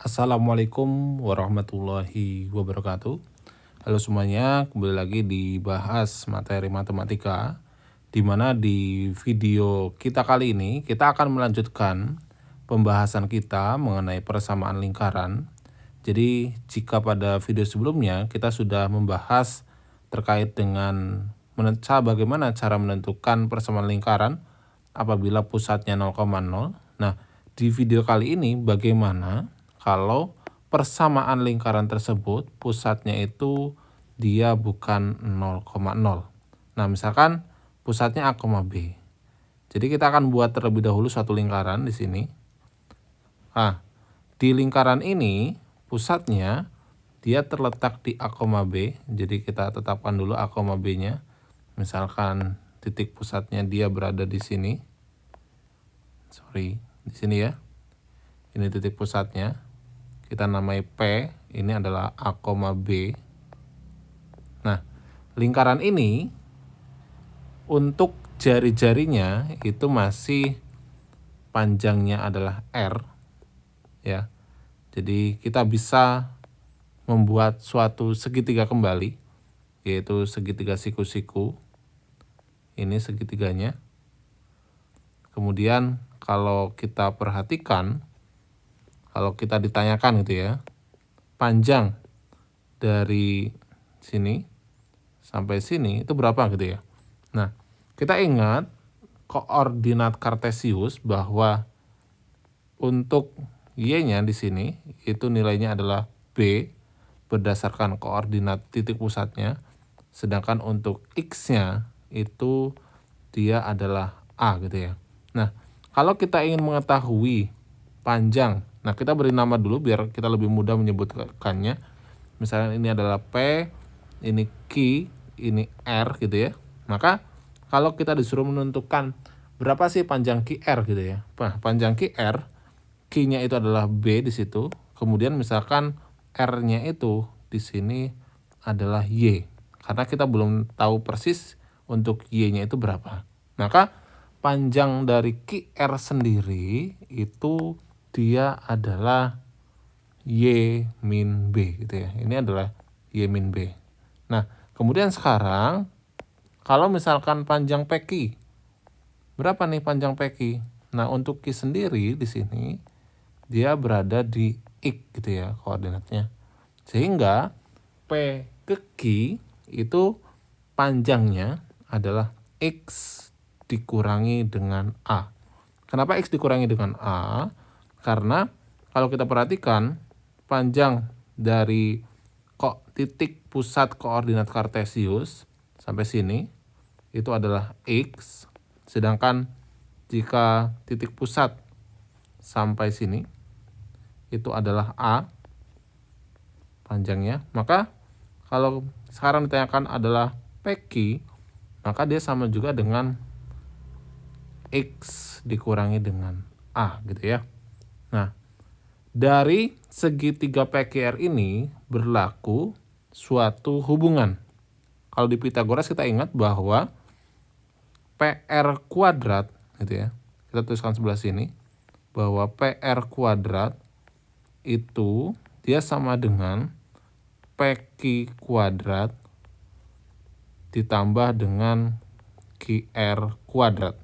Assalamualaikum warahmatullahi wabarakatuh. Halo semuanya, kembali lagi dibahas materi matematika, di mana di video kita kali ini kita akan melanjutkan pembahasan kita mengenai persamaan lingkaran. Jadi jika pada video sebelumnya kita sudah membahas terkait dengan bagaimana cara menentukan persamaan lingkaran apabila pusatnya 0,0. Nah, di video kali ini bagaimana kalau persamaan lingkaran tersebut pusatnya itu dia bukan 0,0. Nah, misalkan pusatnya A, B. Jadi kita akan buat terlebih dahulu suatu lingkaran di sini. Nah, di lingkaran ini pusatnya dia terletak di A, B. Jadi kita tetapkan dulu A, B-nya. Misalkan titik pusatnya dia berada di sini. Di sini ya. Ini titik pusatnya. Kita namai P, ini adalah A, B. Nah, lingkaran ini untuk jari-jarinya itu masih panjangnya adalah R, ya. Jadi kita bisa membuat suatu segitiga kembali, yaitu segitiga siku-siku. Ini segitiganya. Kemudian kalau kita perhatikan, kalau kita ditanyakan gitu ya, panjang dari sini sampai sini itu berapa gitu ya. Nah, kita ingat koordinat kartesius bahwa untuk y-nya di sini itu nilainya adalah b berdasarkan koordinat titik pusatnya, sedangkan untuk x-nya itu dia adalah a gitu ya. Nah, kalau kita ingin mengetahui panjang, nah kita beri nama dulu biar kita lebih mudah menyebutkannya. Misalnya ini adalah P, ini Q, ini R gitu ya. Maka kalau kita disuruh menentukan berapa sih panjang QR gitu ya. Nah, panjang QR, Q-nya itu adalah B di situ. Kemudian misalkan R-nya itu di sini adalah Y. Karena kita belum tahu persis untuk Y-nya itu berapa. Maka panjang dari QR sendiri itu dia adalah Y min B gitu ya. Ini adalah Y min B. Nah, kemudian sekarang kalau misalkan panjang PQ, berapa nih panjang PQ? Nah, untuk Q sendiri di sini dia berada di X gitu ya koordinatnya. Sehingga P ke Q itu panjangnya adalah X dikurangi dengan A. Kenapa X dikurangi dengan A? Karena kalau kita perhatikan panjang dari titik pusat koordinat kartesius sampai sini itu adalah X, sedangkan jika titik pusat sampai sini itu adalah A panjangnya, maka kalau sekarang ditanyakan adalah PQ, maka dia sama juga dengan X dikurangi dengan A gitu ya. Nah, dari segitiga PQR ini berlaku suatu hubungan. Kalau di Pitagoras kita ingat bahwa PR kuadrat gitu ya. Kita tuliskan sebelah sini bahwa PR kuadrat itu dia sama dengan PQ kuadrat ditambah dengan QR kuadrat.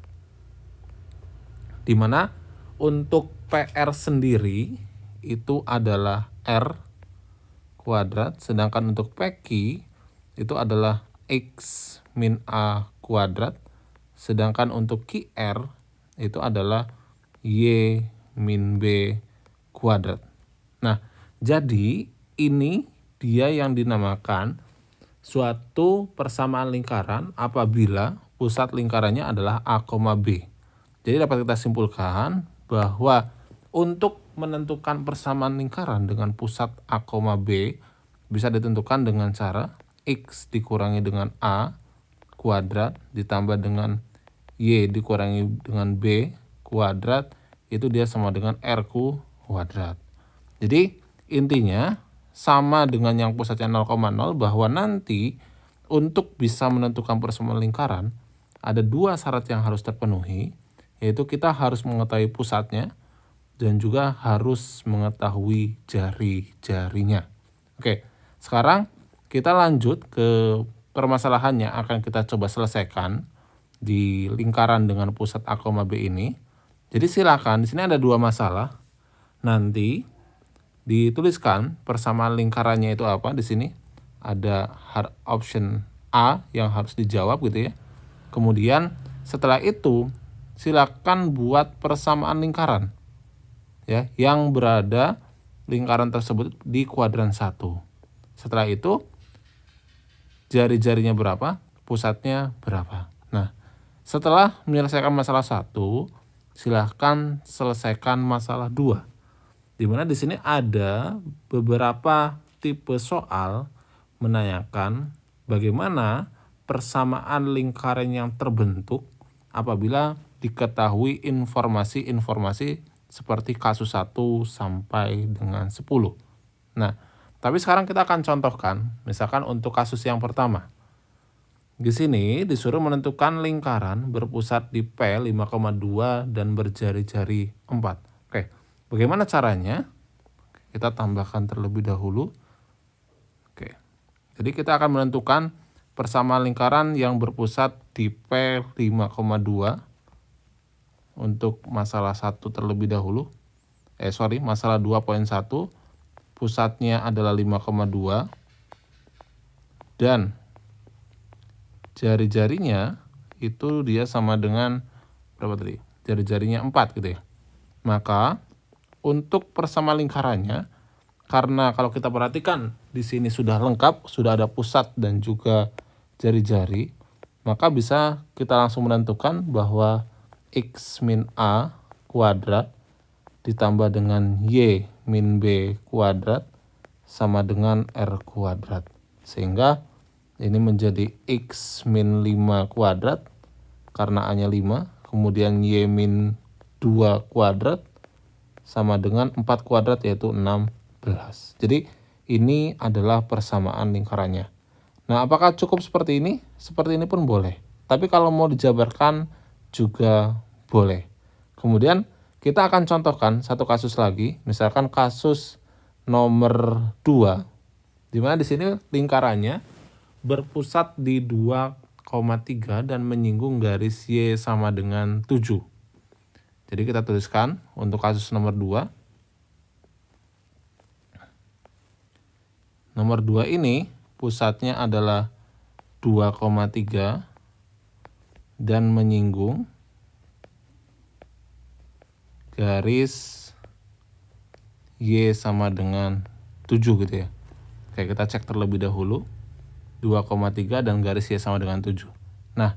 Di mana untuk PR sendiri itu adalah R kuadrat, sedangkan untuk PQ itu adalah X min A kuadrat, sedangkan untuk QR itu adalah Y min B kuadrat. Nah, jadi ini dia yang dinamakan suatu persamaan lingkaran apabila pusat lingkarannya adalah A, B. Jadi dapat kita simpulkan bahwa untuk menentukan persamaan lingkaran dengan pusat A, B bisa ditentukan dengan cara X dikurangi dengan A kuadrat ditambah dengan Y dikurangi dengan B kuadrat, itu dia sama dengan R kuadrat. Jadi intinya sama dengan yang pusatnya 0,0 bahwa nanti untuk bisa menentukan persamaan lingkaran ada dua syarat yang harus terpenuhi, yaitu kita harus mengetahui pusatnya dan juga harus mengetahui jari-jarinya. Oke, sekarang kita lanjut ke permasalahan yang akan kita coba selesaikan di lingkaran dengan pusat A, B ini. Jadi silakan, di sini ada dua masalah. Nanti dituliskan persamaan lingkarannya itu apa di sini. Ada option A yang harus dijawab gitu ya. Kemudian setelah itu silakan buat persamaan lingkaran ya yang berada lingkaran tersebut di kuadran 1. Setelah itu jari-jarinya berapa, pusatnya berapa. Nah, setelah menyelesaikan masalah 1, silahkan selesaikan masalah 2. Di mana di sini ada beberapa tipe soal menanyakan bagaimana persamaan lingkaran yang terbentuk apabila diketahui informasi-informasi seperti kasus 1 sampai dengan 10. Nah, tapi sekarang kita akan contohkan, misalkan untuk kasus yang pertama. Di sini disuruh menentukan lingkaran berpusat di P 5,2 dan berjari-jari 4. Oke, bagaimana caranya? Kita tambahkan terlebih dahulu. Oke, jadi kita akan menentukan persamaan lingkaran yang berpusat di P 5,2 untuk masalah 1 terlebih dahulu. Masalah 2.1, pusatnya adalah 5,2 dan jari-jarinya itu dia sama dengan berapa tadi? Jari-jarinya 4 gitu ya. Maka untuk persamaan lingkarannya, karena kalau kita perhatikan di sini sudah lengkap, sudah ada pusat dan juga jari-jari, maka bisa kita langsung menentukan bahwa X min A kuadrat ditambah dengan Y min B kuadrat sama dengan R kuadrat. Sehingga ini menjadi X min 5 kuadrat karena A-nya 5, kemudian Y min 2 kuadrat sama dengan 4 kuadrat yaitu 16. Jadi ini adalah persamaan lingkarannya. Nah, apakah cukup seperti ini? Seperti ini pun boleh. Tapi kalau mau dijabarkan juga boleh. Kemudian kita akan contohkan satu kasus lagi, misalkan kasus nomor 2, di mana di sini lingkarannya berpusat di 2,3 dan menyinggung garis Y sama dengan 7. Jadi kita tuliskan untuk kasus nomor 2. Nomor 2 ini pusatnya adalah 2,3 dan menyinggung garis Y sama dengan 7 gitu ya. Oke, kita cek terlebih dahulu. 2,3 dan garis Y sama dengan 7. Nah,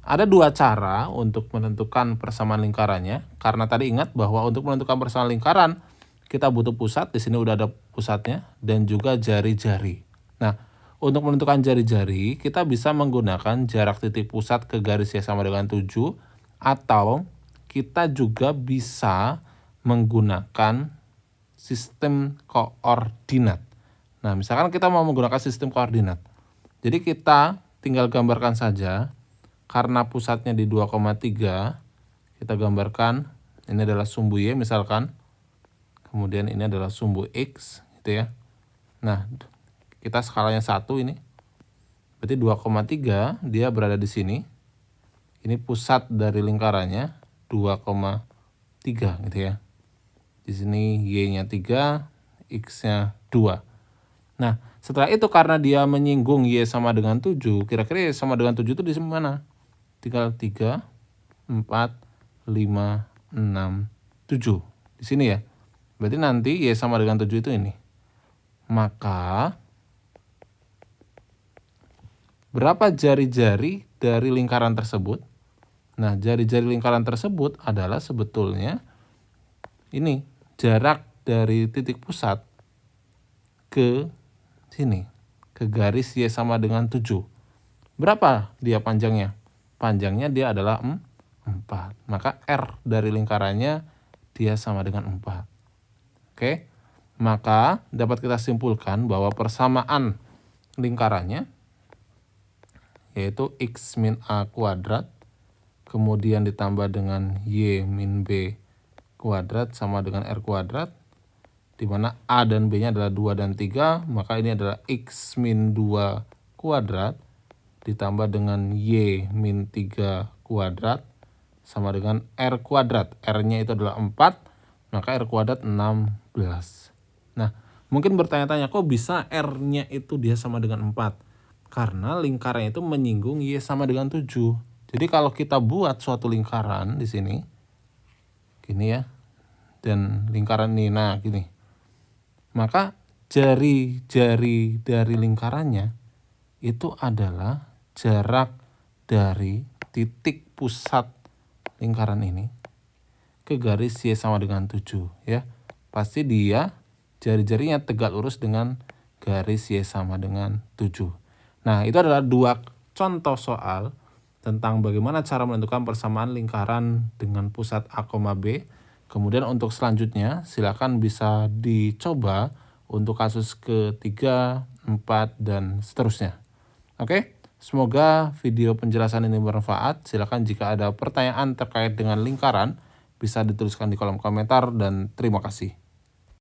ada dua cara untuk menentukan persamaan lingkarannya. Karena tadi ingat bahwa untuk menentukan persamaan lingkaran, kita butuh pusat. Di sini udah ada pusatnya dan juga jari-jari. Nah, untuk menentukan jari-jari, kita bisa menggunakan jarak titik pusat ke garis Y sama dengan 7, atau kita juga bisa menggunakan sistem koordinat. Nah, misalkan kita mau menggunakan sistem koordinat. Jadi kita tinggal gambarkan saja, karena pusatnya di 2,3, kita gambarkan ini adalah sumbu Y misalkan. Kemudian ini adalah sumbu X gitu ya. Nah, kita skalanya 1 ini. Berarti 2,3 dia berada di sini. Ini pusat dari lingkarannya 2,3 gitu ya. Di sini Y-nya 3, X-nya 2. Nah, setelah itu karena dia menyinggung Y sama dengan 7, kira-kira Y sama dengan 7 itu di mana? Tinggal 3, 4, 5, 6, 7. Di sini ya. Berarti nanti Y sama dengan 7 itu ini. Maka berapa jari-jari dari lingkaran tersebut? Nah, jari-jari lingkaran tersebut adalah sebetulnya ini jarak dari titik pusat ke sini, ke garis Y sama dengan 7. Berapa dia panjangnya? Panjangnya dia adalah 4. Maka R dari lingkarannya dia sama dengan 4. Oke, maka dapat kita simpulkan bahwa persamaan lingkarannya yaitu X min A kuadrat, kemudian ditambah dengan Y min B kuadrat sama dengan R kuadrat, di mana A dan B-nya adalah 2 dan 3, maka ini adalah X min 2 kuadrat ditambah dengan Y min 3 kuadrat sama dengan R kuadrat. R-nya itu adalah 4, maka R kuadrat 16. Nah, mungkin bertanya-tanya, kok bisa R-nya itu dia sama dengan 4? Karena lingkarannya itu menyinggung Y sama dengan 7. Jadi kalau kita buat suatu lingkaran di sini, gini ya, dan lingkaran ini, nah gini. Maka jari-jari dari lingkarannya itu adalah jarak dari titik pusat lingkaran ini ke garis Y sama dengan 7 ya. Pasti dia jari-jarinya tegak lurus dengan garis Y sama dengan 7. Nah, itu adalah 2 contoh soal tentang bagaimana cara menentukan persamaan lingkaran dengan pusat A, B. Kemudian untuk selanjutnya silakan bisa dicoba untuk kasus ketiga, 4, dan seterusnya. Oke, semoga video penjelasan ini bermanfaat. Silakan jika ada pertanyaan terkait dengan lingkaran bisa dituliskan di kolom komentar dan terima kasih.